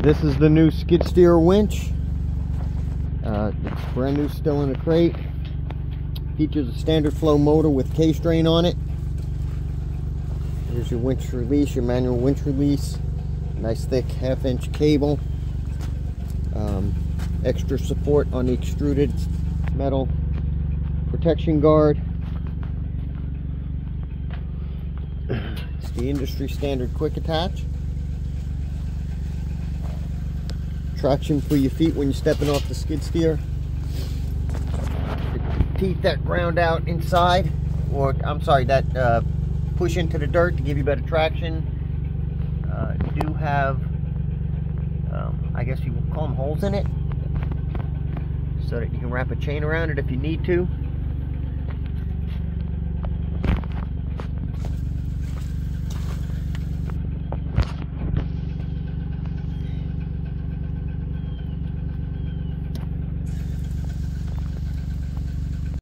This is the new skid steer winch. It's brand new, still in a crate. Features a standard flow motor with K-strain on it. Here's your winch release, your manual winch release. Nice thick 1/2-inch cable. Extra support on the extruded metal protection guard. It's the industry standard quick attach. Traction for your feet when you're stepping off the skid steer. The teeth that round out inside, or I'm sorry, that push into the dirt to give you better traction, do have, I guess you would call them holes in it, so that you can wrap a chain around it if you need to.